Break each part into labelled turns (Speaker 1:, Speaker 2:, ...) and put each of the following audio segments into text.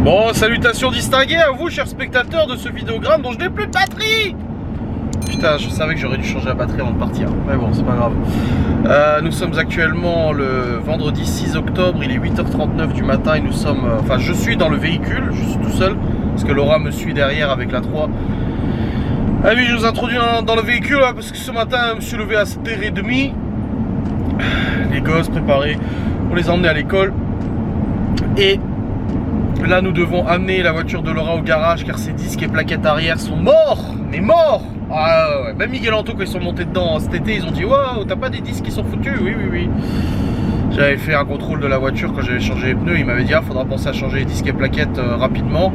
Speaker 1: Bon, salutations distinguées à vous, chers spectateurs de ce vidéogramme dont je n'ai plus de batterie. Putain, je savais que j'aurais dû changer la batterie avant de partir. Mais bon, c'est pas grave. Nous sommes actuellement le vendredi 6 octobre, il est 8h39 du matin et nous sommes... Enfin, je suis dans le véhicule, je suis tout seul, parce que Laura me suit derrière avec la 3. Ah oui, je vous introduis dans le véhicule, là, parce que ce matin, je me suis levé à 7h30. Les gosses préparés pour les emmener à l'école. Et... là, nous devons amener la voiture de Laura au garage car ses disques et plaquettes arrière sont morts, mais morts. Ah ouais, même Miguel Anto quand ils sont montés dedans cet été, ils ont dit waouh, t'as pas des disques qui sont foutus? Oui. J'avais fait un contrôle de la voiture quand j'avais changé les pneus, il m'avait dit ah, faudra penser à changer les disques et plaquettes rapidement.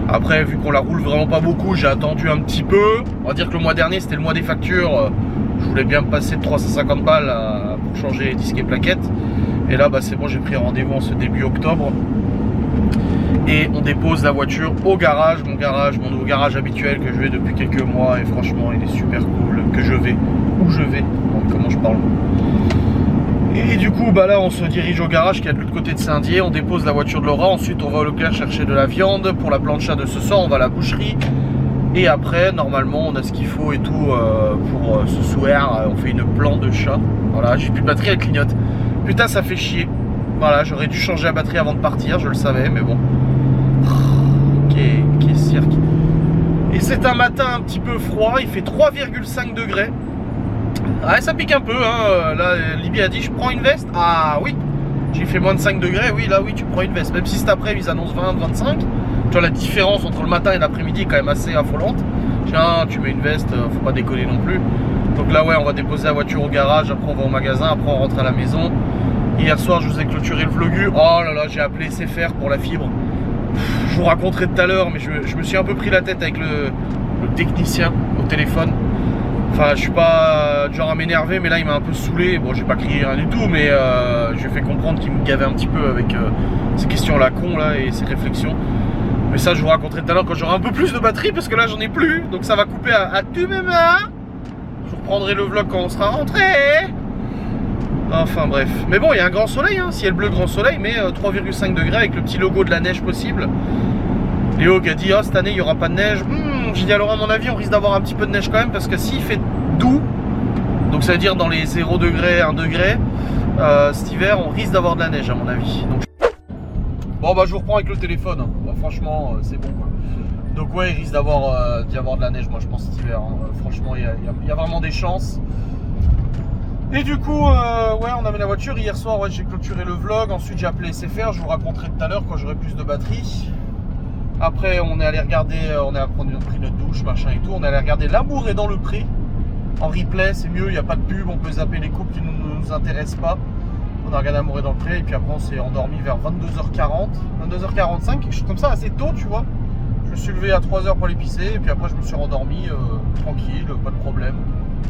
Speaker 1: Après, vu qu'on la roule vraiment pas beaucoup, j'ai attendu un petit peu. On va dire que le mois dernier, c'était le mois des factures. Je voulais bien me passer de 350 balles pour changer les disques et plaquettes. Et là, bah, c'est bon, j'ai pris rendez-vous en ce début octobre. Et on dépose la voiture au garage, mon nouveau garage habituel que je vais depuis quelques mois. Et franchement, il est super cool, que je vais, où je vais, comment je parle. Et du coup, bah là, on se dirige au garage qui est de l'autre côté de Saint-Dié. On dépose la voiture de Laura, ensuite on va au Leclerc chercher de la viande. Pour la plancha de ce soir, on va à la boucherie. Et après, normalement, on a ce qu'il faut et tout pour ce soir. On fait une plan de chat. Voilà, j'ai plus de batterie, elle clignote. Putain, ça fait chier. Voilà, j'aurais dû changer la batterie avant de partir, je le savais, mais bon. Quel cirque. Et c'est un matin un petit peu froid, il fait 3,5 degrés. Ouais, ça pique un peu, hein. Là, Libye a dit, je prends une veste. Ah oui, j'ai fait moins de 5 degrés, oui, là, oui, tu prends une veste. Même si cet après, ils annoncent 20, 25. Tu vois, la différence entre le matin et l'après-midi est quand même assez affolante. Tiens, tu mets une veste, faut pas décoller non plus. Donc là, ouais, on va déposer la voiture au garage, après on va au magasin, après on rentre à la maison. Hier soir, je vous ai clôturé le vlogu. Oh là là, j'ai appelé SFR pour la fibre. Je vous raconterai tout à l'heure, mais je me suis un peu pris la tête avec le technicien au téléphone. Enfin, je suis pas du genre à m'énerver, mais là, il m'a un peu saoulé. Bon, j'ai pas crié rien du tout, mais je lui ai fait comprendre qu'il me gavait un petit peu avec ces questions-là con là et ces réflexions. Mais ça, je vous raconterai tout à l'heure quand j'aurai un peu plus de batterie, parce que là, j'en ai plus. Donc, ça va couper à tout moment. Je vous reprendrai le vlog quand on sera rentré. Enfin bref, mais bon, il y a un grand soleil, hein. Ciel bleu, grand soleil, mais 3,5 degrés avec le petit logo de la neige possible. Léo qui a dit, oh, cette année il n'y aura pas de neige. J'ai dit, alors à mon avis, on risque d'avoir un petit peu de neige quand même, parce que s'il fait doux, donc ça veut dire dans les 0 degrés, 1 degré, cet hiver, on risque d'avoir de la neige à mon avis. Donc... bon, bah je vous reprends avec le téléphone, hein. Bah, franchement, c'est bon quoi. Donc ouais, il risque d'y avoir de la neige, moi je pense, cet hiver. Hein. Franchement, il y a vraiment des chances. Et du coup, ouais, on a mis la voiture. Hier soir, ouais, j'ai clôturé le vlog. Ensuite, j'ai appelé SFR. Je vous raconterai tout à l'heure quand j'aurai plus de batterie. Après, on est allé regarder, on a pris notre douche, machin et tout. On est allé regarder L'amour est dans le pré. En replay, c'est mieux, il n'y a pas de pub. On peut zapper les couples qui ne nous intéressent pas. On a regardé L'amour est dans le pré. Et puis après, on s'est endormi vers 22h40, 22h45, quelque chose comme ça, assez tôt, tu vois. Je me suis levé à 3h pour aller pisser. Et puis après, je me suis rendormi tranquille, pas de problème.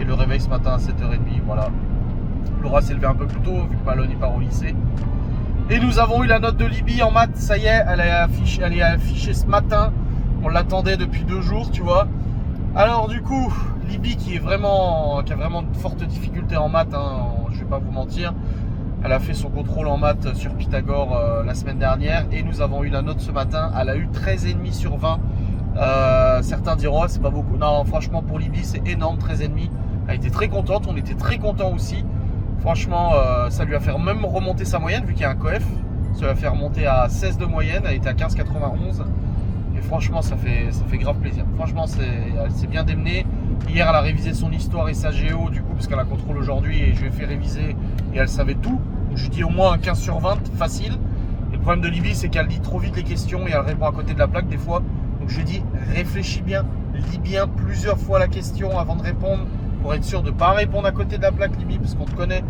Speaker 1: Et le réveil ce matin à 7h30, voilà. Laura s'est levée un peu plus tôt vu que Malone part au lycée. Et nous avons eu la note de Libye en maths, ça y est, elle est affichée ce matin. On l'attendait depuis 2 jours, tu vois. Alors du coup, Libye qui a vraiment de fortes difficultés en maths, hein, je vais pas vous mentir. Elle a fait son contrôle en maths sur Pythagore la semaine dernière. Et nous avons eu la note ce matin, elle a eu 13,5 sur 20. Certains diront oh, c'est pas beaucoup. Non, franchement pour Libye c'est énorme, 13,5. Elle était très contente, on était très contents aussi. Franchement, ça lui a fait même remonter sa moyenne vu qu'il y a un coef. Ça lui a fait remonter à 16 de moyenne, elle était à 15,91. Et franchement, ça fait grave plaisir. Franchement, elle s'est bien démenée. Hier, elle a révisé son histoire et sa géo, du coup, parce qu'elle a contrôle aujourd'hui. Et je lui ai fait réviser et elle savait tout. Donc, je lui ai dit au moins un 15 sur 20, facile. Et le problème de Libye, c'est qu'elle lit trop vite les questions et elle répond à côté de la plaque des fois. Donc, je lui ai dit, réfléchis bien, lis bien plusieurs fois la question avant de répondre. Pour être sûr de ne pas répondre à côté de la plaque Libye, parce qu'on te connaît,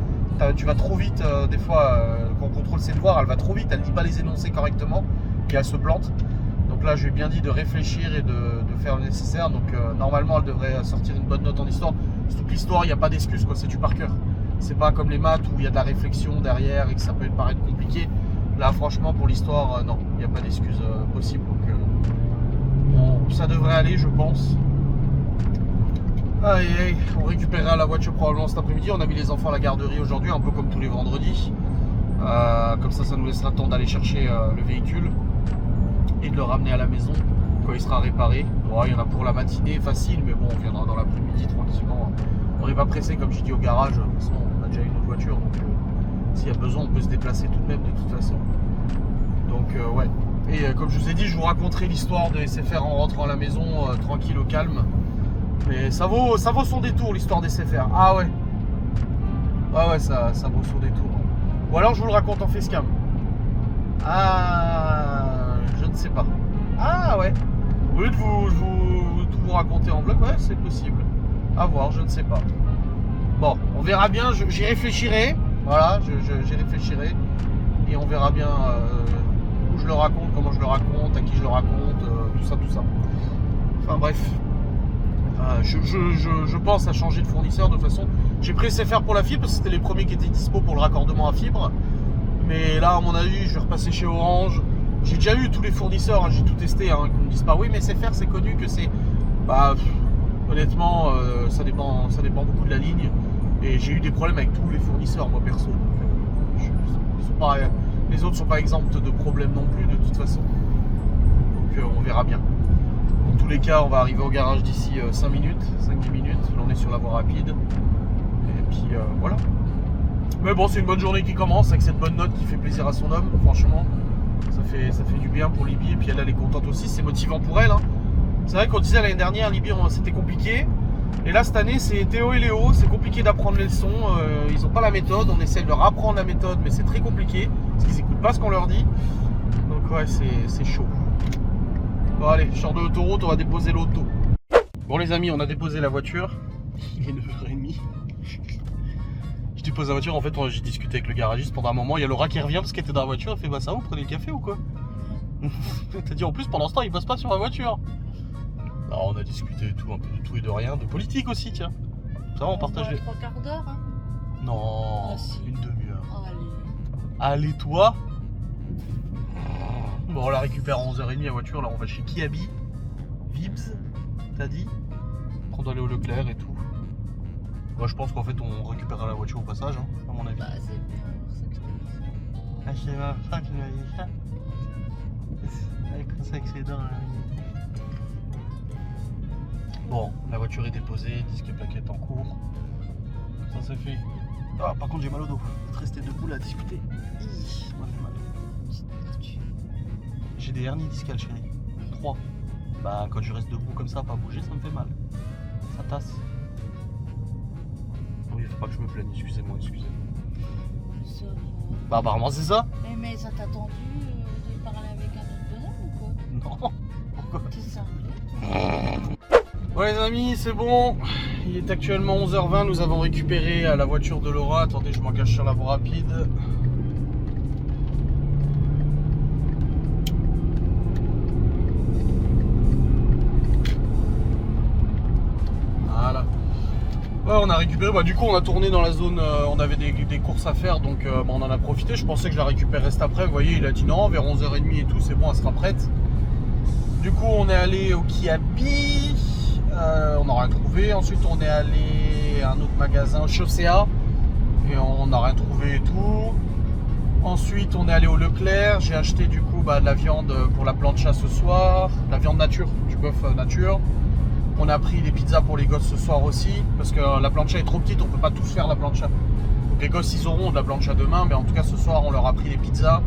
Speaker 1: tu vas trop vite, des fois, quand on contrôle ses devoirs, elle va trop vite, elle ne lit pas les énoncés correctement, et elle se plante. Donc là, je lui ai bien dit de réfléchir et de faire le nécessaire, donc normalement, elle devrait sortir une bonne note en histoire. Surtout que l'histoire, il n'y a pas d'excuse, quoi, c'est du par cœur. C'est pas comme les maths où il y a de la réflexion derrière et que ça peut paraître compliqué. Là, franchement, pour l'histoire, non, il n'y a pas d'excuse possible, donc bon, ça devrait aller, je pense. Aïe, aïe, on récupérera la voiture probablement cet après-midi. On a mis les enfants à la garderie aujourd'hui, un peu comme tous les vendredis. Comme ça nous laissera le temps d'aller chercher le véhicule. et de le ramener à la maison quand il sera réparé. Bon, il y en a pour la matinée facile, mais bon, on viendra dans l'après-midi tranquillement. On n'est pas pressé, comme j'ai dit, au garage. De toute façon, on a déjà une autre voiture, donc s'il y a besoin, on peut se déplacer tout de même de toute façon. Donc ouais. Et comme je vous ai dit, je vous raconterai l'histoire de SFR en rentrant à la maison, tranquille, au calme. Mais ça vaut son détour, l'histoire des SFR. Ah ouais. Ah ouais, ça vaut son détour. Ou alors je vous le raconte en facecam. Ah, je ne sais pas. Ah ouais. Au lieu de tout vous raconter en vlog, ouais, c'est possible. À voir, je ne sais pas. Bon, on verra bien, j'y réfléchirai. Voilà, j'y réfléchirai. Et on verra bien où je le raconte, comment je le raconte, à qui je le raconte, tout ça, tout ça. Enfin bref. Je pense à changer de fournisseur de toute façon. J'ai pris SFR pour la fibre parce que c'était les premiers qui étaient dispo pour le raccordement à fibre. Mais là, à mon avis, je vais repasser chez Orange. J'ai déjà eu tous les fournisseurs, hein, j'ai tout testé, hein, qu'on me dise pas oui, mais SFR c'est connu que c'est. Bah, honnêtement, ça dépend beaucoup de la ligne. Et j'ai eu des problèmes avec tous les fournisseurs, moi perso. Donc, les autres sont pas exemptes de problèmes non plus, de toute façon. Donc, on verra bien. Dans tous les cas, on va arriver au garage d'ici 5 minutes, 5-10 minutes. Là, on est sur la voie rapide. Et puis voilà. Mais bon, c'est une bonne journée qui commence avec cette bonne note qui fait plaisir à son homme. Franchement, ça fait du bien pour Libye. Et puis elle est contente aussi. C'est motivant pour elle. Hein. C'est vrai qu'on disait l'année dernière, Libye, c'était compliqué. Et là, cette année, c'est Théo et Léo. C'est compliqué d'apprendre les leçons. Ils n'ont pas la méthode. On essaie de leur apprendre la méthode, mais c'est très compliqué. Parce qu'ils n'écoutent pas ce qu'on leur dit. Donc ouais, c'est chaud. Bon allez, je sors de l'autoroute, on va déposer l'auto. Bon les amis, on a déposé la voiture. Il est 9h30. Je dépose la voiture, en fait j'ai discuté avec le garagiste pendant un moment. Il y a Laura qui revient parce qu'elle était dans la voiture. Elle fait bah ça, vous prenez le café ou quoi? T'as dit en plus pendant ce temps il bosse pas sur la voiture. Alors on a discuté de tout, un peu de tout et de rien, de politique aussi tiens. Ça va, on partage les...
Speaker 2: 3 quarts d'heure hein.
Speaker 1: Non,
Speaker 2: si.
Speaker 1: une demi-heure.
Speaker 2: Oh,
Speaker 1: allez toi. Bon, on la récupère à 11h30 la voiture. Là, on va chez Kiabi. Vibs, t'as dit? On doit aller au Leclerc et tout. Moi, je pense qu'en fait, on récupérera la voiture au passage, hein, à mon avis.
Speaker 2: Bah, c'est bien pour ça que je t'ai dit ça.
Speaker 1: Ah, c'est ma femme qui m'a dit ça. Elle pense que c'est dans la... Bon, la voiture est déposée, disque et plaquette en cours. Ça c'est fait. Ah, par contre, j'ai mal au dos. Je vais rester debout là à discuter. Ça m'a fait mal. J'ai des hernies discales, chérie. 3. Bah, quand je reste debout comme ça, pas bouger, ça me fait mal. Ça tasse. Oui, faut pas que je me plaigne, excusez-moi.
Speaker 2: Ça va.
Speaker 1: Bah, apparemment, c'est ça.
Speaker 2: Mais ça t'a tendu de parler avec un autre bonhomme ou quoi?
Speaker 1: Non. Pourquoi?
Speaker 2: T'es cinglé?
Speaker 1: Bon, les amis, c'est bon. Il est actuellement 11h20. Nous avons récupéré la voiture de Laura. Attendez, je m'en cache sur la voie rapide. Voilà. Ouais, on a récupéré, bah, du coup on a tourné dans la zone, on avait des courses à faire donc bah, on en a profité. Je pensais que je la récupérerais cet après, vous voyez, il a dit non, vers 11h30 et tout, c'est bon, elle sera prête. Du coup on est allé au Kiabi, on n'a rien trouvé. Ensuite on est allé à un autre magasin, Chaussea, et on n'a rien trouvé et tout. Ensuite on est allé au Leclerc, j'ai acheté du coup bah, de la viande pour la plancha ce soir, de la viande nature, du bœuf nature. On a pris des pizzas pour les gosses ce soir aussi, parce que la plancha est trop petite, on peut pas tous faire la plancha. Donc les gosses ils auront de la plancha demain, mais en tout cas ce soir on leur a pris des pizzas.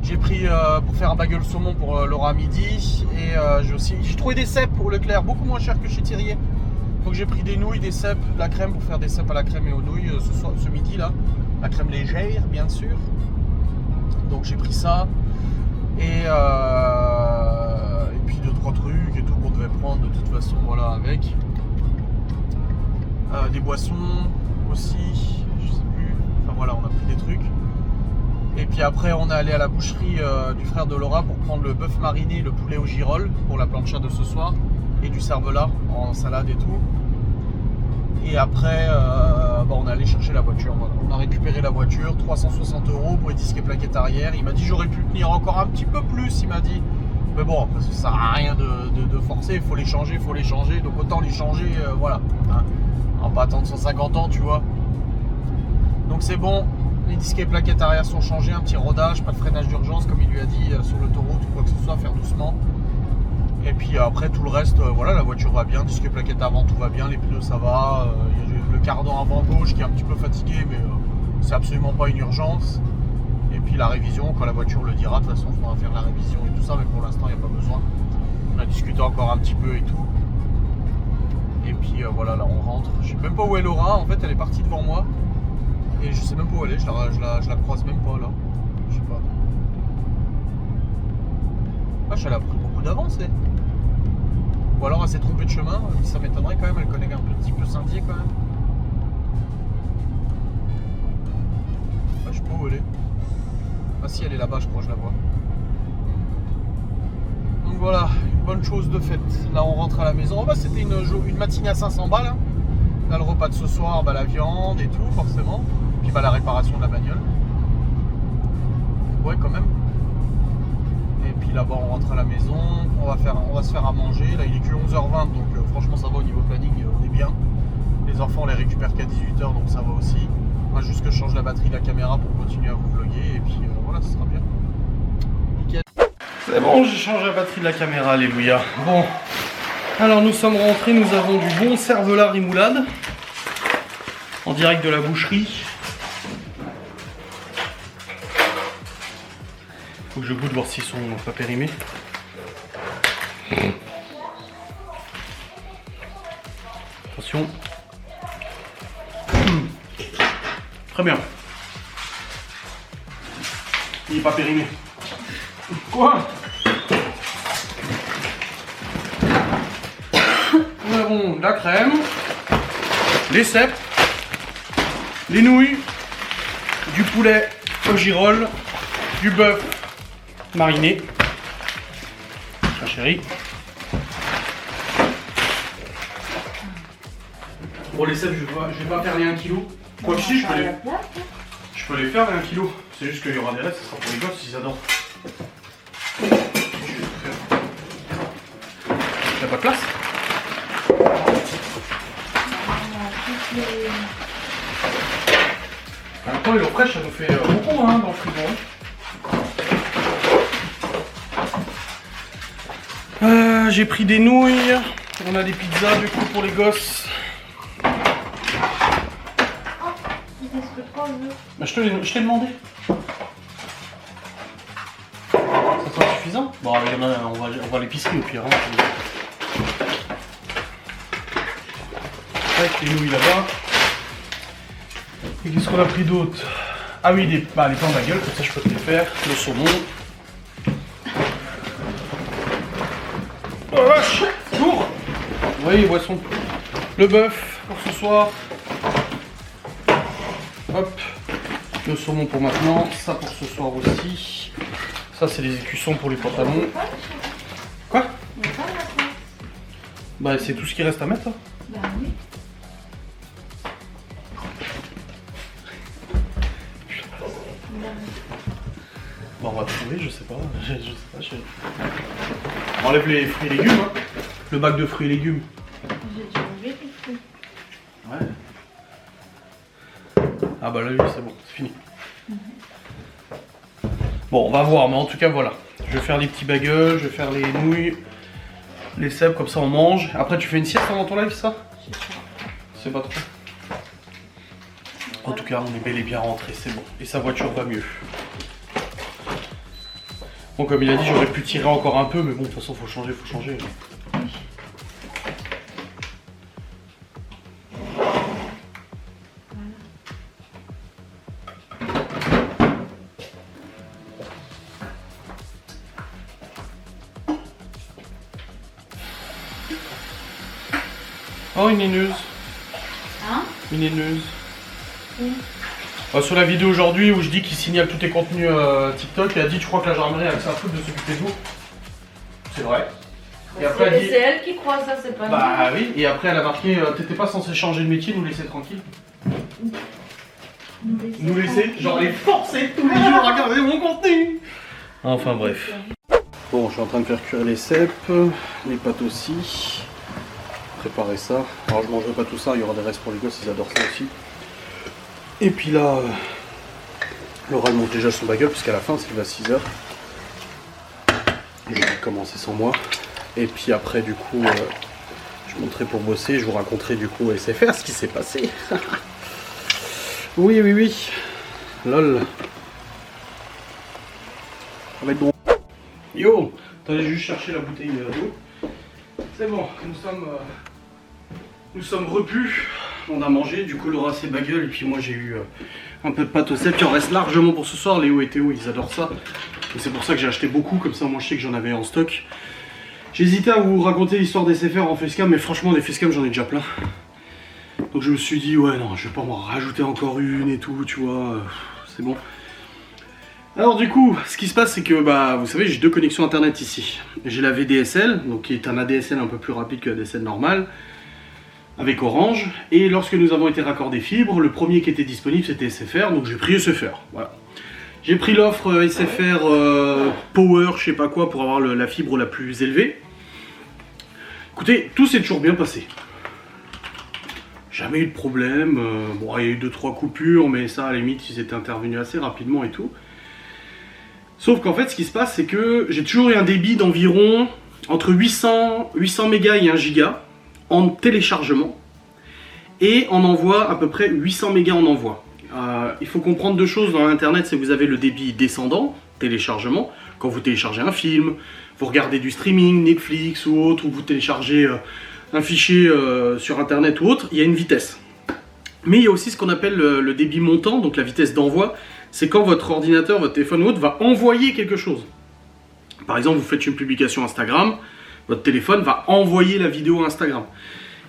Speaker 1: J'ai pris pour faire un bagel saumon pour Laura à midi, et j'ai trouvé des cèpes au Leclerc, beaucoup moins cher que chez Thierry. Donc j'ai pris des nouilles, des cèpes, de la crème pour faire des cèpes à la crème et aux nouilles ce midi là. La crème légère bien sûr. Donc j'ai pris ça, et puis 2-3 trucs et tout qu'on devait prendre de toute façon, voilà, avec des boissons aussi, je sais plus, enfin voilà, on a pris des trucs. Et puis après on est allé à la boucherie du frère de Laura pour prendre le bœuf mariné et le poulet au girolles pour la plancha de ce soir, et du cervelas en salade et tout. Et après bah, on est allé chercher la voiture, voilà. On a récupéré la voiture, 360 € pour les disques et plaquettes arrière. Il m'a dit j'aurais pu tenir encore un petit peu plus, il m'a dit. Mais bon, après, ça sert à rien de forcer, il faut les changer, donc autant les changer, voilà. Hein. On va pas attendre 150 ans, tu vois. Donc c'est bon, Les disques et plaquettes arrière sont changés, un petit rodage, pas de freinage d'urgence comme il lui a dit sur l'autoroute ou quoi que ce soit, faire doucement. Et puis après tout le reste, voilà, la voiture va bien, disque et plaquettes avant, tout va bien, les pneus ça va. Il y a le cardan avant gauche qui est un petit peu fatigué, mais c'est absolument pas une urgence. Et puis la révision, quand la voiture le dira, de toute façon il faudra faire la révision et tout ça, mais pour l'instant il n'y a pas besoin. On a discuté encore un petit peu et tout. Et puis voilà, là on rentre. Je sais même pas où est Laura, en fait elle est partie devant moi. Et je sais même pas où elle est, je la croise même pas là. Je sais pas. Ah, elle a pris beaucoup d'avance, eh. Ou alors elle s'est trompée de chemin, ça m'étonnerait quand même, elle connaît un petit peu Saint-Dié quand même. Ah, je sais pas où elle est. Ah si, elle est là-bas, je crois, je la vois. Donc voilà, une bonne chose de faite. Là on rentre à la maison. Oh, bah, c'était une matinée à 500 balles. Hein. Là le repas de ce soir, bah, la viande et tout forcément. Puis bah, la réparation de la bagnole. Ouais quand même. Et puis là-bas on rentre à la maison. On va se faire à manger. Là il est que 11h20 donc franchement ça va au niveau planning, on est bien. Les enfants on les récupère qu'à 18h donc ça va aussi. Moi juste que je change la batterie de la caméra pour continuer à vous vlogger. Et puis voilà, ce sera bien. Nickel. C'est bon, j'ai changé la batterie de la caméra, alléluia. Bon, alors nous sommes rentrés, nous avons du bon cervelas rimoulade en direct de la boucherie. Faut que je goûte voir s'ils sont pas périmés. Attention. Très bien. Il n'est pas périmé. Quoi? Nous avons de la crème, les cèpes, les nouilles, du poulet au girolles, du bœuf mariné, ma chérie. Bon, les cèpes, je vais pas faire les 1 kg. Quoi que si, je peux les faire les 1 kg. C'est juste qu'il y aura des restes, ça sera pour les gosses, ils adorent. T'as pas de place? Attends, l'eau fraîche, ça nous fait beaucoup hein, dans le frigo. J'ai pris des nouilles. On a des pizzas du coup pour les gosses. Bah, je t'ai demandé. Ça sera suffisant? Bon, il y en a, on va à l'épicerie au pire. Hein. Avec les nouilles là-bas. Et qu'est-ce qu'on a pris d'autre? Ah oui, les pains de gueule, comme ça je peux te les faire. Le saumon. Oh la vache! Lourd! Oui, les boissons. Le bœuf pour ce soir. Hop. Le saumon pour maintenant. Ça pour ce soir aussi. Ça c'est les écussons pour les pantalons. Quoi? Bah c'est tout ce qui reste à mettre. Hein.
Speaker 2: Bah oui.
Speaker 1: Bon, on va trouver, je sais pas. On enlève les fruits et légumes. Hein. Le bac de fruits et légumes.
Speaker 2: J'ai déjà enlevé les fruits.
Speaker 1: Ouais. Ah bah là, oui, c'est bon, c'est fini. Bon, on va voir, mais en tout cas, voilà. Je vais faire les petits bagels, je vais faire les nouilles, les cèpes, comme ça on mange. Après, tu fais une sieste pendant ton live, ça? C'est pas trop. En tout cas, on est bel et bien rentré, c'est bon. Et sa voiture va mieux. Bon, comme il a dit, j'aurais pu tirer encore un peu, mais bon, de toute façon, faut changer, faut changer. Oh, une haineuse.
Speaker 2: Hein?
Speaker 1: Une haineuse.
Speaker 2: Oui.
Speaker 1: Sur la vidéo aujourd'hui où je dis qu'il signale tous tes contenus TikTok, il a dit, tu crois que la gendarmerie a que ça à foutre de s'occuper de vous? C'est vrai. Et après, elle dit...
Speaker 2: C'est elle qui croit ça, c'est pas nous.
Speaker 1: Bah oui, et après elle a marqué, t'étais pas censé changer de métier, nous laisser tranquille. Nous laisser, genre les forcer tous les jours à regarder mon contenu. Enfin bref. Bon, je suis en train de faire cuire les cèpes, les pâtes aussi. Préparer ça. Alors je mangerai pas tout ça, il y aura des restes pour les gosses, ils adorent ça aussi. Et puis là, Laura monte déjà son bagel puisqu'à la fin c'est va 6h. J'ai commencé sans moi. Et puis après du coup je monterai pour bosser, je vous raconterai du coup SFR ce qui s'est passé. Oui. Lol. Ça va être bon. Yo, attendez, juste chercher la bouteille d'eau. C'est bon, nous sommes repus. On a mangé, du coup Laura ses bagels et puis moi j'ai eu un peu de pâte au cèpe. Puis on reste largement pour ce soir. Léo et Théo ils adorent ça. Et c'est pour ça que j'ai acheté beaucoup, comme ça moi je sais que j'en avais en stock. J'hésitais à vous raconter l'histoire des SFR en facecam, mais franchement des facecam j'en ai déjà plein. Donc je me suis dit ouais non, je vais pas m'en rajouter encore une et tout, tu vois, c'est bon. Alors du coup, ce qui se passe c'est que bah vous savez j'ai deux connexions internet ici. J'ai la VDSL, donc qui est un ADSL un peu plus rapide que l'ADSL normal, avec Orange. Et lorsque nous avons été raccordés fibre, le premier qui était disponible c'était SFR, donc j'ai pris SFR, voilà. J'ai pris l'offre SFR Power, je sais pas quoi, pour avoir la fibre la plus élevée. Écoutez, tout s'est toujours bien passé. Jamais eu de problème. Bon, il y a eu 2-3 coupures, mais ça, à la limite, ils étaient intervenus assez rapidement et tout. Sauf qu'en fait, ce qui se passe, c'est que j'ai toujours eu un débit d'environ entre 800 mégas et 1 giga en téléchargement. Et en envoi, à peu près 800 mégas en envoi. Il faut comprendre deux choses dans l'internet, c'est que vous avez le débit descendant, téléchargement, quand vous téléchargez un film, vous regardez du streaming, Netflix ou autre, ou vous téléchargez un fichier sur internet ou autre, il y a une vitesse. Mais il y a aussi ce qu'on appelle le débit montant, donc la vitesse d'envoi, c'est quand votre ordinateur, votre téléphone ou autre va envoyer quelque chose. Par exemple, vous faites une publication Instagram, votre téléphone va envoyer la vidéo à Instagram.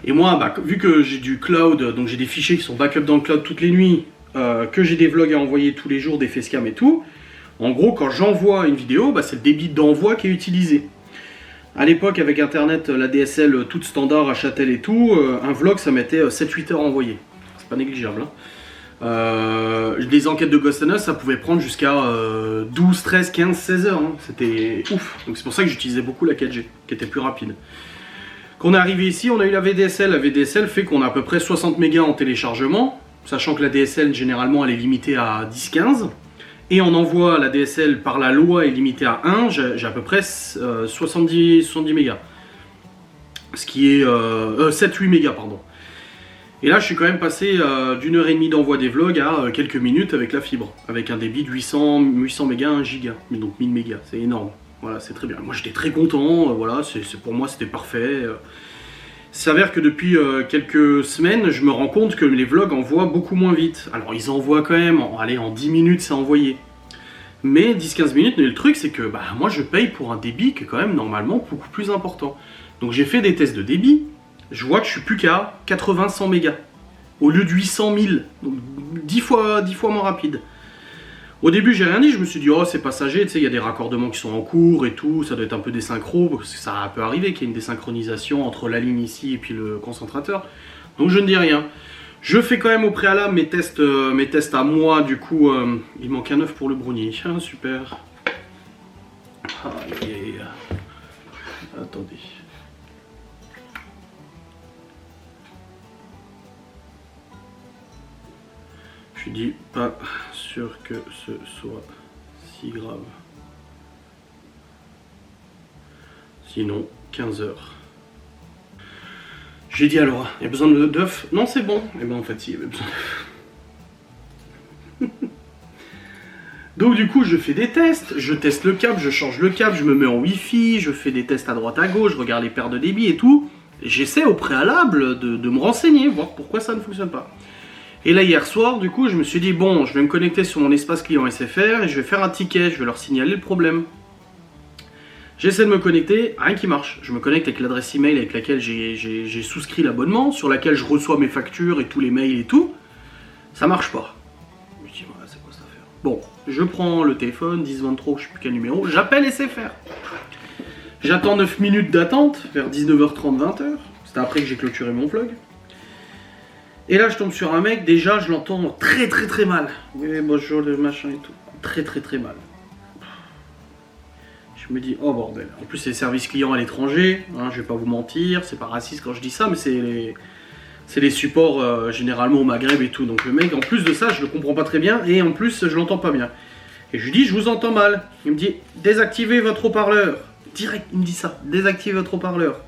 Speaker 1: Et moi, bah, vu que j'ai du cloud, donc j'ai des fichiers qui sont backup dans le cloud toutes les nuits, que j'ai des vlogs à envoyer tous les jours, des facecam et tout, en gros, quand j'envoie une vidéo, bah, c'est le débit d'envoi qui est utilisé. À l'époque, avec Internet, la DSL toute standard à Châtel et tout, un vlog, ça mettait 7-8 heures à envoyer. C'est pas négligeable. Hein. Les enquêtes de Ghost and Us, ça pouvait prendre jusqu'à 12, 13, 15, 16 heures. Hein. C'était ouf. Donc c'est pour ça que j'utilisais beaucoup la 4G, qui était plus rapide. Quand on est arrivé ici, on a eu la VDSL. La VDSL fait qu'on a à peu près 60 mégas en téléchargement, sachant que la DSL, généralement, elle est limitée à 10-15. Et on envoie la DSL par la loi est limitée à 1, j'ai à peu près 70 mégas. Ce qui est 7-8 mégas, pardon. Et là, je suis quand même passé d'une heure et demie d'envoi des vlogs à quelques minutes avec la fibre. Avec un débit de 800 mégas, 1 giga. Donc 1000 mégas, c'est énorme. Voilà, c'est très bien. Moi, j'étais très content. Voilà, pour moi, c'était parfait. Il s'avère que depuis quelques semaines, je me rends compte que les vlogs envoient beaucoup moins vite. Alors ils envoient quand même, en 10 minutes c'est envoyé. Mais 10-15 minutes, mais le truc c'est que bah, moi je paye pour un débit qui est quand même normalement beaucoup plus important. Donc j'ai fait des tests de débit, je vois que je suis plus qu'à 80-100 mégas. Au lieu de 800 000, donc 10 fois moins rapide. Au début j'ai rien dit, je me suis dit oh c'est passager, tu sais il y a des raccordements qui sont en cours et tout, ça doit être un peu des synchros, parce que ça peut arriver qu'il y ait une désynchronisation entre la ligne ici et puis le concentrateur. Donc je ne dis rien. Je fais quand même au préalable mes tests à moi, du coup il manque un œuf pour le brownie, ah, super. Attendez. Je dis pas sûr que ce soit si grave. Sinon, 15 heures. J'ai dit à Laura, il y a besoin d'œufs? Non, c'est bon. Et ben en fait, si, il y avait besoin d'œufs. Donc du coup, je fais des tests. Je teste le câble, je change le câble, je me mets en Wi-Fi, je fais des tests à droite à gauche, je regarde les paires de débit et tout. J'essaie au préalable de me renseigner, voir pourquoi ça ne fonctionne pas. Et là hier soir, du coup, je me suis dit, bon, je vais me connecter sur mon espace client SFR et je vais faire un ticket, je vais leur signaler le problème. J'essaie de me connecter, rien qui marche. Je me connecte avec l'adresse email avec laquelle j'ai souscrit l'abonnement, sur laquelle je reçois mes factures et tous les mails et tout. Ça marche pas. Je me dis, voilà, c'est quoi cette affaire? Bon, je prends le téléphone, 1023, je sais plus quel numéro, j'appelle SFR. J'attends 9 minutes d'attente, vers 19h30, 20h. C'était après que j'ai clôturé mon vlog. Et là, je tombe sur un mec, déjà, je l'entends très très très mal. Oui, bonjour, le machin et tout. Très très très mal. Je me dis, oh bordel. En plus, c'est les services clients à l'étranger, hein, je vais pas vous mentir, c'est pas raciste quand je dis ça, mais c'est C'est les supports généralement au Maghreb et tout. Donc le mec, en plus de ça, je le comprends pas très bien et en plus, je l'entends pas bien. Et je lui dis, je vous entends mal. Il me dit, désactivez votre haut-parleur. Direct, il me dit ça, désactivez votre haut-parleur.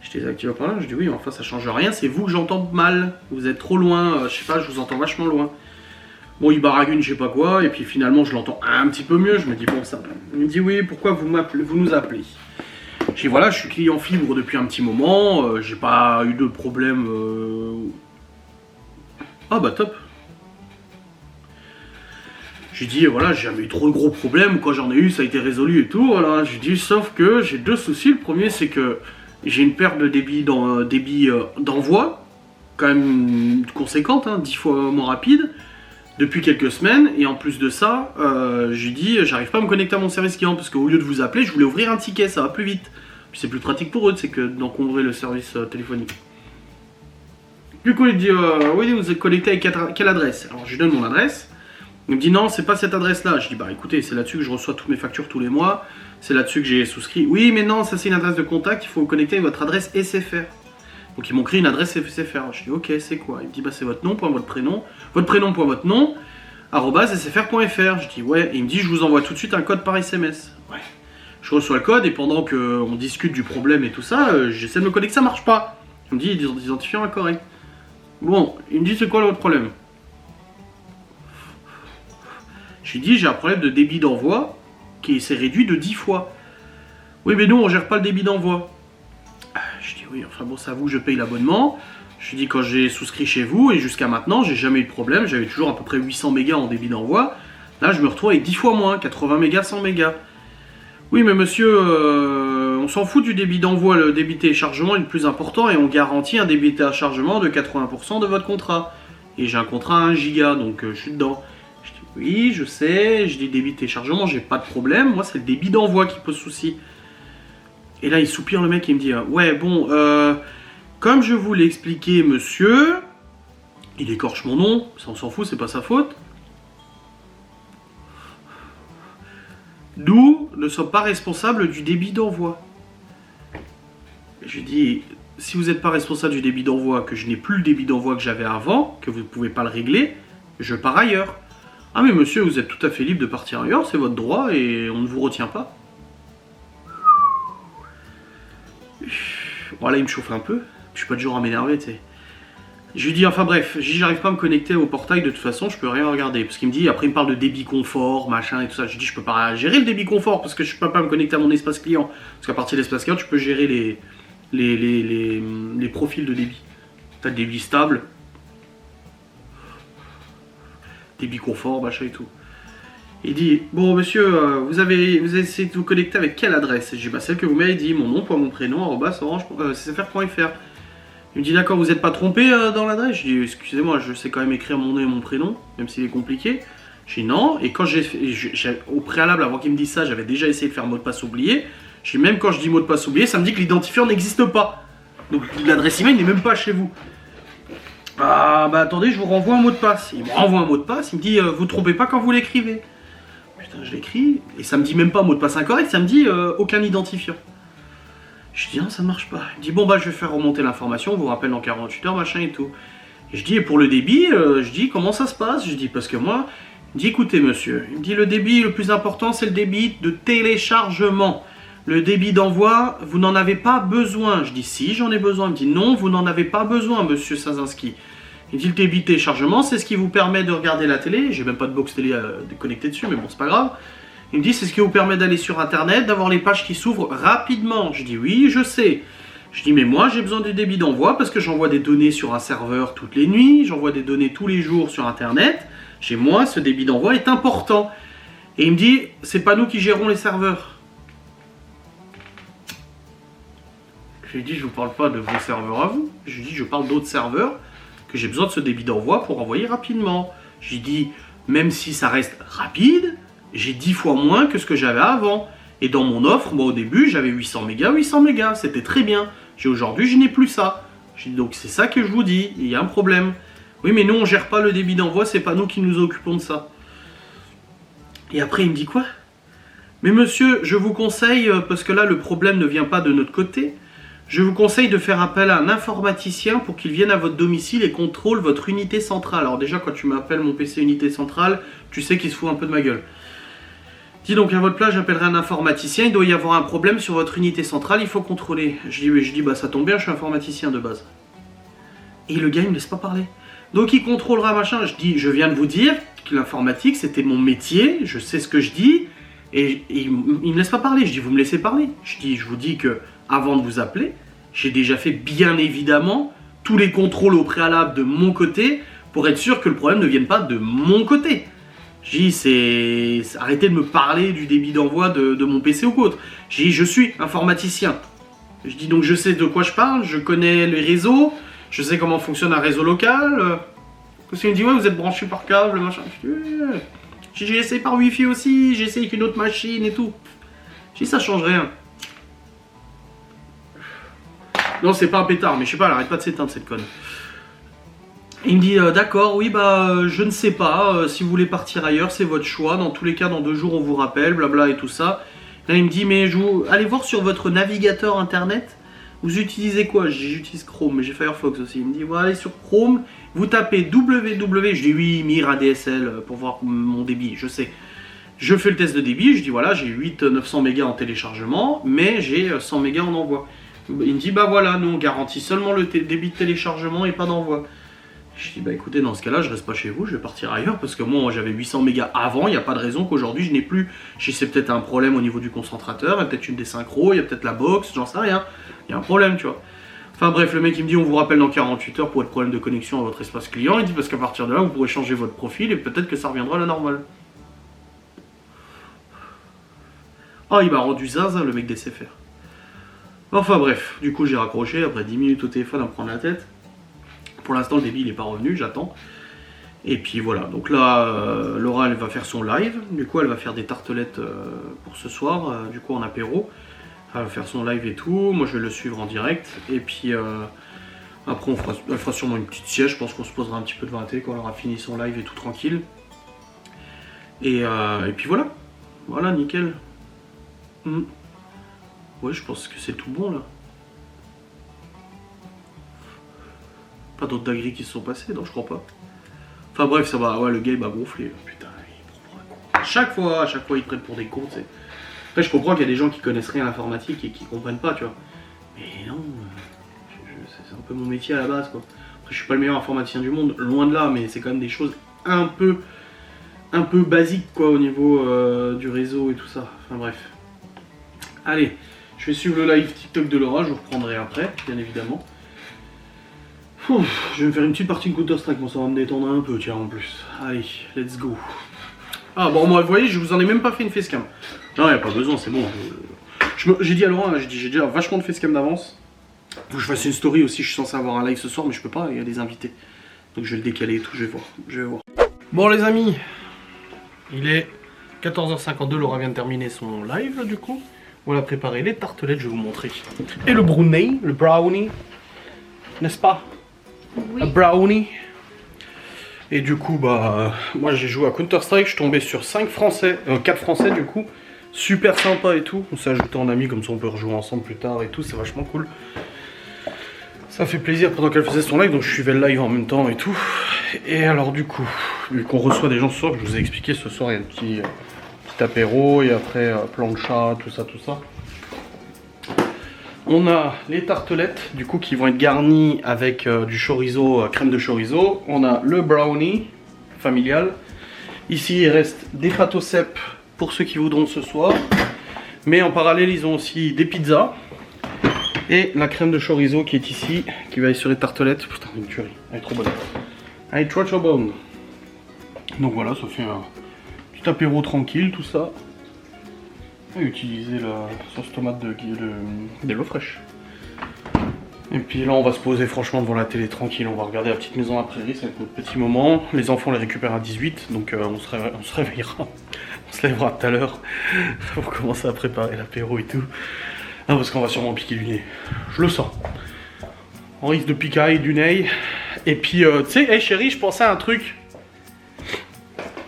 Speaker 1: Je désactive le haut-parleur, je dis oui, mais enfin ça change rien, c'est vous que j'entends mal. Vous êtes trop loin, je sais pas, je vous entends vachement loin. Bon, il baragune, je sais pas quoi, et puis finalement je l'entends un petit peu mieux. Je me dis, bon, ça. Il me dit, oui, pourquoi vous nous appelez? Je dis, voilà, je suis client fibre depuis un petit moment, j'ai pas eu de problème. Ah bah top. J'ai dit, voilà, j'ai jamais eu trop de gros problèmes. Quand j'en ai eu, ça a été résolu et tout. Voilà. J'ai dit, sauf que j'ai deux soucis. Le premier, c'est que j'ai une perte de débit d'envoi, quand même conséquente, hein, 10 fois moins rapide, depuis quelques semaines. Et en plus de ça, j'ai dit, j'arrive pas à me connecter à mon service client parce qu'au lieu de vous appeler, je voulais ouvrir un ticket, ça va plus vite. Puis c'est plus pratique pour eux, c'est que d'encombrer le service téléphonique. Du coup, il dit, oui, vous êtes connecté avec quelle adresse? Alors, je lui donne mon adresse. Il me dit non, c'est pas cette adresse-là. Je dis bah écoutez, c'est là-dessus que je reçois toutes mes factures tous les mois. C'est là-dessus que j'ai souscrit. Oui, mais non, ça c'est une adresse de contact. Il faut vous connecter avec votre adresse SFR. Donc ils m'ont créé une adresse SFR. Je dis ok, c'est quoi? Il me dit bah c'est votre nom, point votre prénom, point votre nom, @sfr.fr. Je dis ouais. Et il me dit je vous envoie tout de suite un code par SMS. Ouais. Je reçois le code et pendant qu'on discute du problème et tout ça, j'essaie de me connecter, ça marche pas. Il me dit identifiant incorrect. Bon, il me dit c'est quoi votre problème? Je lui dis, j'ai un problème de débit d'envoi qui s'est réduit de 10 fois. Oui, mais nous, on gère pas le débit d'envoi. Je dis, oui, enfin bon, ça avoue, je paye l'abonnement. Je lui dis, quand j'ai souscrit chez vous, et jusqu'à maintenant, j'ai jamais eu de problème. J'avais toujours à peu près 800 mégas en débit d'envoi. Là, je me retrouve avec 10 fois moins, 80 mégas, 100 mégas. Oui, mais monsieur, on s'en fout du débit d'envoi. Le débit téléchargement est le plus important et on garantit un débit téléchargement de 80% de votre contrat. Et j'ai un contrat à 1 giga, donc je suis dedans. Oui, je sais, je dis débit téléchargement, j'ai pas de problème. Moi, c'est le débit d'envoi qui pose souci. Et là, il soupire le mec, il me dit ouais, bon, comme je vous l'ai expliqué, monsieur, il écorche mon nom, ça on s'en fout, c'est pas sa faute. Nous ne sommes pas responsables du débit d'envoi. Je lui dis, si vous n'êtes pas responsable du débit d'envoi, que je n'ai plus le débit d'envoi que j'avais avant, que vous ne pouvez pas le régler, je pars ailleurs. Ah mais monsieur, vous êtes tout à fait libre de partir ailleurs, c'est votre droit et on ne vous retient pas. Bon là il me chauffe un peu, je suis pas du genre à m'énerver, tu sais. Je lui dis, enfin bref, j'arrive pas à me connecter au portail de toute façon, je peux rien regarder. Parce qu'il me dit, après il me parle de débit confort, machin et tout ça. Je lui dis, je peux pas gérer le débit confort parce que je peux pas me connecter à mon espace client. Parce qu'à partir de l'espace client, tu peux gérer les profils de débit. T'as le débit stable, débit confort, machin et tout. Il dit, bon monsieur, vous avez essayé de vous connecter avec quelle adresse? J'ai dit, bah celle que vous m'avez dit, mon nom, mon prénom, @orange.ccfr.fr. Il me dit, d'accord, vous n'êtes pas trompé dans l'adresse? Je dis, excusez-moi, je sais quand même écrire mon nom et mon prénom, même s'il est compliqué. Je dis non, et quand au préalable, avant qu'il me dise ça, j'avais déjà essayé de faire mot de passe oublié. Je dis, même quand je dis mot de passe oublié, ça me dit que l'identifiant n'existe pas. Donc l'adresse email n'est même pas chez vous. Ah bah attendez, je vous renvoie un mot de passe. Il me renvoie un mot de passe, il me dit, vous ne trompez pas quand vous l'écrivez. Putain, je l'écris, et ça me dit même pas mot de passe incorrect, ça me dit aucun identifiant. Je dis non, ça ne marche pas. Il me dit bon bah je vais faire remonter l'information, on vous rappelle dans 48 heures, machin et tout. Et je dis et pour le débit, je dis comment ça se passe? Je dis parce que moi, il me dit écoutez monsieur, il me dit le débit le plus important c'est le débit de téléchargement. Le débit d'envoi, vous n'en avez pas besoin. Je dis si j'en ai besoin. Il me dit non, vous n'en avez pas besoin monsieur Sazinski. Il me dit le débit de téléchargement c'est ce qui vous permet de regarder la télé. J'ai même pas de box télé connectée dessus mais bon c'est pas grave. Il me dit c'est ce qui vous permet d'aller sur internet, d'avoir les pages qui s'ouvrent rapidement. Je dis oui, je sais. Je dis mais moi j'ai besoin du débit d'envoi parce que j'envoie des données sur un serveur toutes les nuits, j'envoie des données tous les jours sur internet. Chez moi ce débit d'envoi est important. Et il me dit c'est pas nous qui gérons les serveurs. Je lui dis je vous parle pas de vos serveurs à vous. Je lui dis je parle d'autres serveurs que j'ai besoin de ce débit d'envoi pour envoyer rapidement. Je lui dis même si ça reste rapide, j'ai 10 fois moins que ce que j'avais avant. Et dans mon offre, moi au début, j'avais 800 mégas, c'était très bien. Aujourd'hui, je n'ai plus ça. Donc c'est ça que je vous dis, il y a un problème. Oui, mais nous, on gère pas le débit d'envoi, c'est pas nous qui nous occupons de ça. Et après, il me dit quoi? Mais monsieur, je vous conseille, parce que là, le problème ne vient pas de notre côté, Je vous conseille de faire appel à un informaticien pour qu'il vienne à votre domicile et contrôle votre unité centrale. Alors déjà, quand tu m'appelles mon PC unité centrale, tu sais qu'il se fout un peu de ma gueule. Dis donc à votre place, j'appellerai un informaticien, il doit y avoir un problème sur votre unité centrale, il faut contrôler. Je dis bah ça tombe bien, je suis informaticien de base. Et le gars il me laisse pas parler. Donc il contrôlera machin, je dis je viens de vous dire que l'informatique c'était mon métier, je sais ce que je dis, et il me laisse pas parler. Je dis vous me laissez parler. Je vous dis que avant de vous appeler, j'ai déjà fait bien évidemment tous les contrôles au préalable de mon côté pour être sûr que le problème ne vienne pas de mon côté. Je dis, arrêtez de me parler du débit d'envoi de mon PC ou autre. Je dis, je suis informaticien. Je dis donc, je sais de quoi je parle, je connais les réseaux, je sais comment fonctionne un réseau local. Parce qu'il me dit, ouais, vous êtes branché par câble, machin. Je dis, ouais. J'ai essayé par Wi-Fi aussi, j'ai essayé avec une autre machine et tout. Je dis, ça change rien. Non, c'est pas un pétard, mais je sais pas, elle arrête pas de s'éteindre cette conne. Il me dit d'accord, oui bah je ne sais pas, si vous voulez partir ailleurs c'est votre choix, dans tous les cas dans 2 jours on vous rappelle, blabla et tout ça. Là il me dit mais allez voir sur votre navigateur internet, vous utilisez quoi? J'utilise Chrome, mais j'ai Firefox aussi. Il me dit voilà, allez sur Chrome, vous tapez www, je dis oui Mir ADSL pour voir mon débit, je sais. Je fais le test de débit, je dis voilà j'ai 800-900 mégas en téléchargement, mais j'ai 100 mégas en envoi. Il me dit bah voilà, nous on garantit seulement le débit de téléchargement et pas d'envoi. Je dis bah écoutez dans ce cas là je reste pas chez vous, je vais partir ailleurs parce que moi j'avais 800 mégas avant, il n'y a pas de raison qu'aujourd'hui je n'ai plus. Je dis c'est peut-être un problème au niveau du concentrateur, il y a peut-être une désynchro, il y a peut-être la box, j'en sais rien. Il y a un problème tu vois. Enfin bref le mec il me dit on vous rappelle dans 48 heures pour être problème de connexion à votre espace client, il dit parce qu'à partir de là vous pourrez changer votre profil et peut-être que ça reviendra à la normale. Oh il m'a rendu zinzin le mec des SFR. Enfin bref, du coup j'ai raccroché après 10 minutes au téléphone à me prendre la tête. Pour l'instant le débit il n'est pas revenu, j'attends. Et puis voilà, donc là Laura elle va faire son live, du coup elle va faire des tartelettes pour ce soir, du coup en apéro. Elle va faire son live et tout, moi je vais le suivre en direct. Et puis après elle fera sûrement une petite sieste, je pense qu'on se posera un petit peu devant la télé quand elle aura fini son live et tout tranquille. Et puis voilà, voilà nickel. Ouais je pense que c'est tout bon là. Pas d'autres dingueries qui se sont passées, non je crois pas. Enfin bref, ça va, ouais le gars il m'a gonflé. Putain, il prend pour un con. À chaque fois ils prennent pour des cons, tu sais. Après je comprends qu'il y a des gens qui connaissent rien à l'informatique et qui comprennent pas, tu vois. Mais non, c'est un peu mon métier à la base quoi. Après je suis pas le meilleur informaticien du monde, loin de là, mais c'est quand même des choses un peu basiques quoi au niveau du réseau et tout ça. Enfin bref. Allez, je vais suivre le live TikTok de Laura, je vous reprendrai après, bien évidemment. Je vais me faire une petite partie de Counter-Strike, bon ça va me détendre un peu tiens en plus. Allez, let's go. Ah bon moi vous voyez, je vous en ai même pas fait une facecam. Non y'a pas besoin, c'est bon. J'ai dit à Laurent, j'ai déjà vachement de facecam d'avance. Faut que je fasse une story aussi, je suis censé avoir un live ce soir mais je peux pas, il y a des invités. Donc je vais le décaler et tout, je vais voir. Bon les amis, il est 14h52, Laura vient de terminer son live du coup. On a préparé les tartelettes, je vais vous montrer. Et le brownie, n'est-ce pas?
Speaker 2: Oui.
Speaker 1: Un brownie. Et du coup bah moi j'ai joué à Counter Strike, je suis tombé sur 4 français du coup, super sympa et tout, on s'est ajouté en ami comme ça on peut rejouer ensemble plus tard et tout, c'est vachement cool. Ça fait plaisir pendant qu'elle faisait son live, donc je suivais le live en même temps et tout. Et alors du coup, vu qu'on reçoit des gens ce soir, je vous ai expliqué ce soir il y a un petit apéro et après plancha, tout ça. On a les tartelettes du coup qui vont être garnies avec du chorizo, crème de chorizo. On a le brownie familial. Ici il reste des pâtes au cèpe pour ceux qui voudront ce soir. Mais en parallèle ils ont aussi des pizzas. Et la crème de chorizo qui est ici, qui va aller sur les tartelettes. Putain une tuerie, elle est trop bonne. Elle est trop bonne. Donc voilà, ça fait un petit apéro tranquille tout ça. Et utiliser la sauce tomate de l'eau fraîche. Et puis là on va se poser franchement devant la télé tranquille, on va regarder la petite maison à prairie, ça va être notre petit moment. Les enfants les récupèrent à 18, donc on se réveillera, on se lèvera tout à l'heure pour commencer à préparer l'apéro et tout. Non parce qu'on va sûrement piquer du nez, je le sens. On risque de piquer du nez. Et puis tu sais, hey chérie, je pensais à un truc.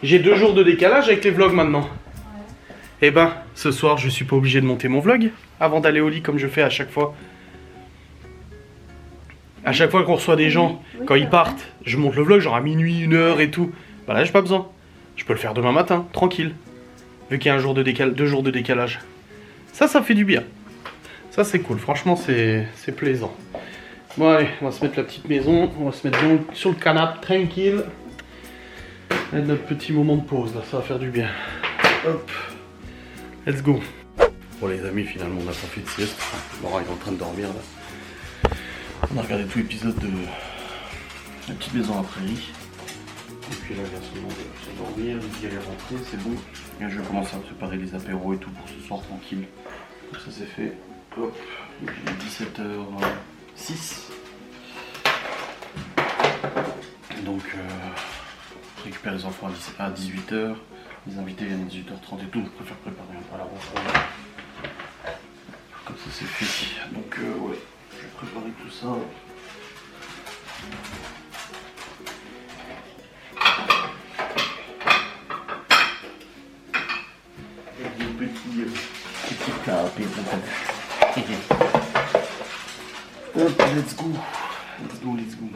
Speaker 1: J'ai 2 jours de décalage avec les vlogs maintenant. Et ben, ce soir, je suis pas obligé de monter mon vlog avant d'aller au lit comme je fais à chaque fois. À chaque fois qu'on reçoit des gens,
Speaker 2: Oui,
Speaker 1: quand ils partent, je monte le vlog genre à minuit, 1h et tout. Bah là, j'ai pas besoin. Je peux le faire demain matin, tranquille. Vu qu'il y a 2 jours de décalage. Ça fait du bien. Ça, c'est cool. Franchement, c'est plaisant. Bon, allez, on va se mettre la petite maison. On va se mettre sur le canapé, tranquille. Et notre petit moment de pause, là, ça va faire du bien. Hop. Let's go. Bon, les amis, finalement, on a pas fait de sieste. Laura est en train de dormir, là. On a regardé tout l'épisode de La petite maison à prairie. Et puis là, il vient seulement de s'endormir, Lydie elle est rentrée, c'est bon. Et je vais commencer à préparer les apéros et tout pour ce soir tranquille. Donc ça c'est fait. Hop, il est 17h06. Donc je récupère les enfants à 18h. Les invités viennent à 18h30 et tout. Je préfère préparer un peu à l'avance. Comme ça c'est fait. Donc ouais, je vais préparer tout ça. Petit plat apéro. Hop, let's go. Let's go, let's go.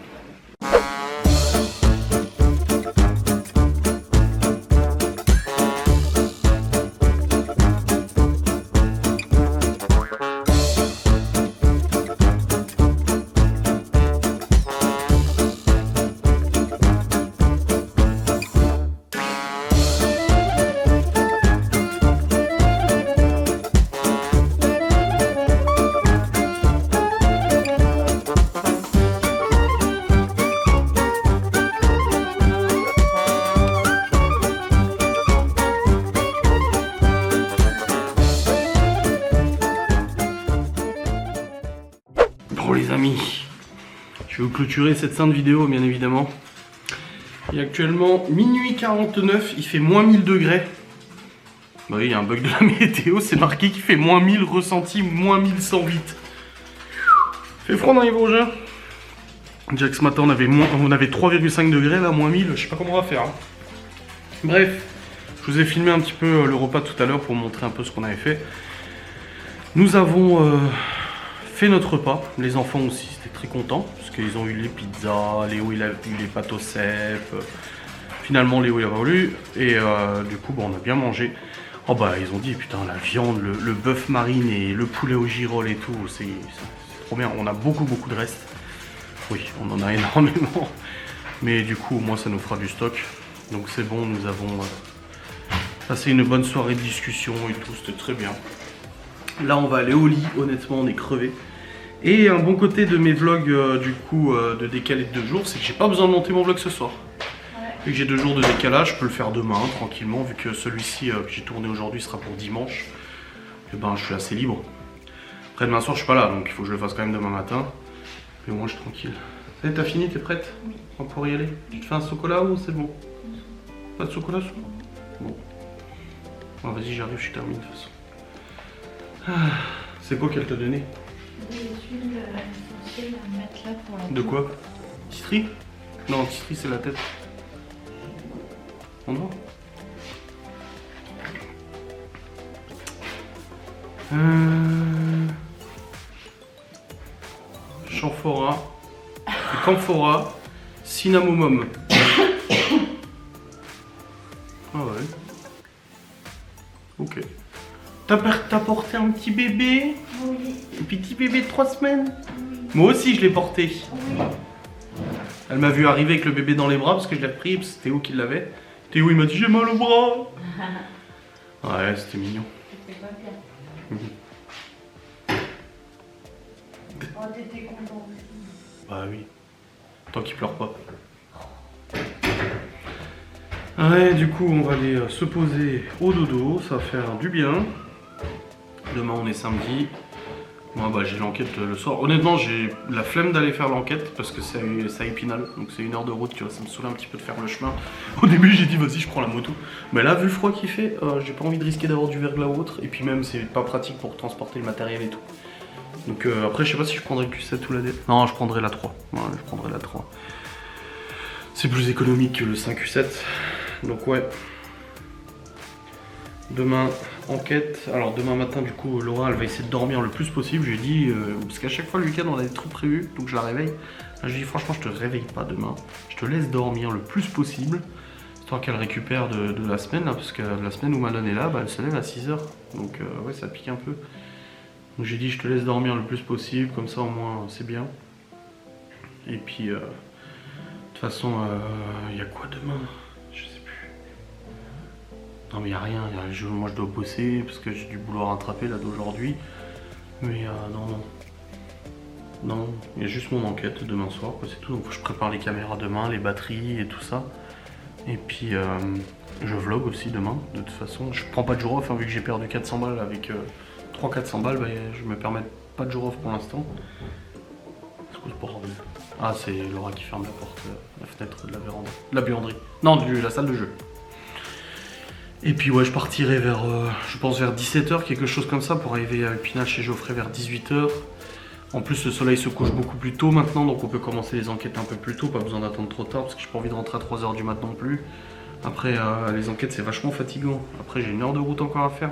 Speaker 1: Bon les amis, je vais vous clôturer cette sainte vidéo bien évidemment. Il est actuellement minuit 49, il fait moins 1000 degrés. Bah oui, il y a un bug de la météo, c'est marqué qu'il fait moins 1000 ressenti, moins 1108. Fait froid dans les Vosges. Déjà que ce matin on avait 3,5 degrés, là moins 1000, je sais pas comment on va faire. Hein. Bref, je vous ai filmé un petit peu le repas tout à l'heure pour montrer un peu ce qu'on avait fait. Nous avons fait notre repas, les enfants aussi étaient très contents parce qu'ils ont eu les pizzas, Léo il a eu les pâtes au cèpe, finalement Léo il a pas voulu et du coup on a bien mangé. Oh bah ils ont dit putain la viande, le bœuf mariné, le poulet au girolles et tout, c'est trop bien, on a beaucoup de reste. Oui on en a énormément mais du coup au moins ça nous fera du stock donc c'est bon, nous avons passé une bonne soirée de discussion et tout, c'était très bien. Là on va aller au lit, honnêtement on est crevé. Et un bon côté de mes vlogs du coup de décalé de 2 jours, c'est que j'ai pas besoin de monter mon vlog ce soir. Ouais. Vu que j'ai 2 jours de décalage, je peux le faire demain tranquillement, vu que celui-ci que j'ai tourné aujourd'hui sera pour dimanche. Et ben je suis assez libre. Après demain soir je suis pas là, donc il faut que je le fasse quand même demain matin. Mais moi je suis tranquille. Ça y est, t'as fini, t'es prête? Oui. On pourrait y aller. Tu te fais un chocolat ou c'est bon? Pas de chocolat? Bon. Bon vas-y j'arrive, je termine de toute façon. C'est quoi qu'elle t'a donné?
Speaker 2: Des huiles essentielles à mettre là pour la peau.
Speaker 1: De quoi? Tistri? Non, tistri c'est la tête. On voit. Champhora, camphora, cinnamomum. Ah ouais. Ok. T'as porté un petit bébé?
Speaker 2: Oui.
Speaker 1: Un petit bébé de 3 semaines?
Speaker 2: Oui.
Speaker 1: Moi aussi je l'ai porté.
Speaker 2: Oui.
Speaker 1: Elle m'a vu arriver avec le bébé dans les bras parce que je l'ai repris, parce que Théo qui l'avait. Théo il m'a dit j'ai mal au bras. Ouais c'était mignon.
Speaker 2: C'était pas bien. Oh t'étais content aussi.
Speaker 1: Bah oui. Tant qu'il pleure pas. Ouais du coup on va aller se poser au dodo, ça va faire du bien. Demain on est samedi. Moi bah j'ai l'enquête le soir. Honnêtement j'ai la flemme d'aller faire l'enquête parce que c'est à Épinal. Donc c'est 1 heure de route, tu vois, ça me saoule un petit peu de faire le chemin. Au début j'ai dit vas-y je prends la moto. Mais là vu le froid qu'il fait, j'ai pas envie de risquer d'avoir du verglas ou autre. Et puis même c'est pas pratique pour transporter le matériel et tout. Donc après je sais pas si je prendrai le Q7 ou la D. Non je prendrai la 3. Ouais, je prendrai la 3. C'est plus économique que le 5 Q7. Donc ouais. Demain, enquête. Alors demain matin, du coup, Laura, elle va essayer de dormir le plus possible. Je lui ai dit, parce qu'à chaque fois le week-end, on a des trucs prévus, donc je la réveille. Je lui ai dit, franchement, je te réveille pas demain. Je te laisse dormir le plus possible, histoire qu'elle récupère de la semaine, là, parce que la semaine où Malone est là, bah, elle se lève à 6h. Donc ouais, ça pique un peu. Donc j'ai dit, je te laisse dormir le plus possible, comme ça au moins c'est bien. Et puis, de toute façon, il y a quoi demain? Je sais plus. Non mais il n'y a rien, moi je dois bosser parce que j'ai du boulot à rattraper là d'aujourd'hui. Mais non. Non, il y a juste mon enquête demain soir, c'est tout. Donc je prépare les caméras demain, les batteries et tout ça. Et puis je vlog aussi demain, de toute façon. Je prends pas de jour off, hein, vu que j'ai perdu 400 balles avec 300-400 balles, bah, je me permets pas de jour off pour l'instant. Ah, c'est Laura qui ferme la porte, la fenêtre de la véranda. De la buanderie. Non, de la salle de jeu. Et puis ouais, je partirai vers, je pense vers 17h, quelque chose comme ça, pour arriver à Épinal chez Geoffrey vers 18h. En plus, le soleil se couche beaucoup plus tôt maintenant, donc on peut commencer les enquêtes un peu plus tôt, pas besoin d'attendre trop tard, parce que j'ai pas envie de rentrer à 3h du mat non plus. Après, les enquêtes, c'est vachement fatigant. Après, j'ai 1 heure de route encore à faire,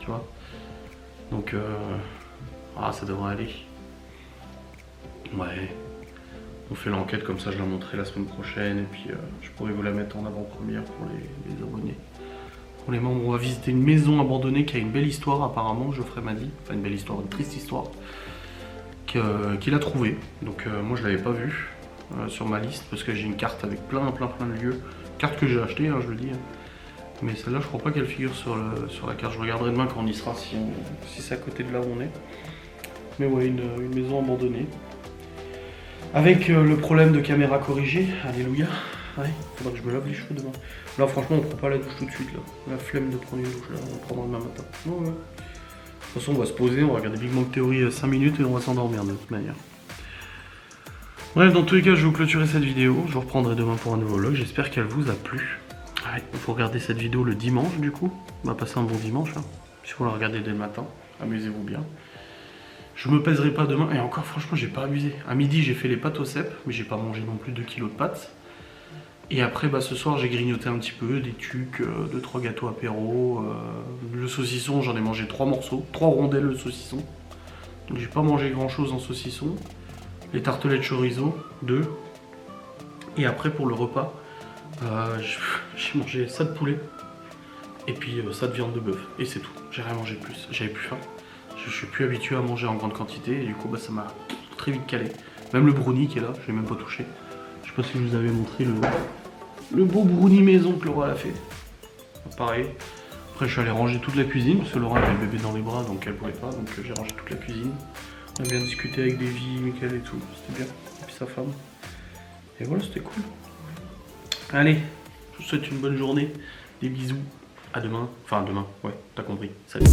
Speaker 1: tu vois. Donc, ça devrait aller. Ouais. On fait l'enquête, comme ça je la montrerai la semaine prochaine, et puis je pourrai vous la mettre en avant-première pour les abonnés. Pour les membres, on va visiter une maison abandonnée qui a une belle histoire apparemment, Geoffrey m'a dit. Enfin une belle histoire, une triste histoire. Qu'il a trouvée. Donc moi je l'avais pas vue sur ma liste, parce que j'ai une carte avec plein de lieux. Carte que j'ai achetée, hein, je le dis. Mais celle-là je crois pas qu'elle figure sur la carte. Je regarderai demain quand on y sera, si c'est à côté de là où on est. Mais ouais, une maison abandonnée. Avec le problème de caméra corrigée, alléluia. Ouais, faudra que je me lave les cheveux demain. Là franchement on prend pas la douche tout de suite là. La flemme de prendre une douche là, on prendra demain matin. Ouais. De toute façon on va se poser, on va regarder Big Bang Theory 5 minutes et on va s'endormir de toute manière. Bref, dans tous les cas je vais vous clôturer cette vidéo. Je vous reprendrai demain pour un nouveau vlog, j'espère qu'elle vous a plu. Ouais, il faut regarder cette vidéo le dimanche du coup. On va passer un bon dimanche hein. Si vous la regardez dès le matin, amusez-vous bien. Je me pèserai pas demain, et encore franchement j'ai pas abusé. À midi j'ai fait les pâtes au cèpe, mais j'ai pas mangé non plus 2 kilos de pâtes. Et après ce soir j'ai grignoté un petit peu, des tucs, 2-3 gâteaux apéro. Le saucisson j'en ai mangé 3 morceaux, 3 rondelles de saucisson. Donc j'ai pas mangé grand chose en saucisson. Les tartelettes chorizo, 2. Et après pour le repas, j'ai mangé ça de poulet. Et puis ça de viande de bœuf. Et c'est tout, j'ai rien mangé de plus, j'avais plus faim. Je suis plus habitué à manger en grande quantité et du coup ça m'a très vite calé. Même le brownie qui est là, je l'ai même pas touché. Je sais pas si je vous avais montré le beau brownie maison que Laura a fait. Pareil. Après je suis allé ranger toute la cuisine parce que Laura avait le bébé dans les bras donc elle pouvait pas, donc j'ai rangé toute la cuisine. On a bien discuté avec Davy, Mickaël et tout, c'était bien. Et puis sa femme. Et voilà, c'était cool. Allez, je vous souhaite une bonne journée, des bisous. À demain, enfin demain, ouais, t'as compris. Salut.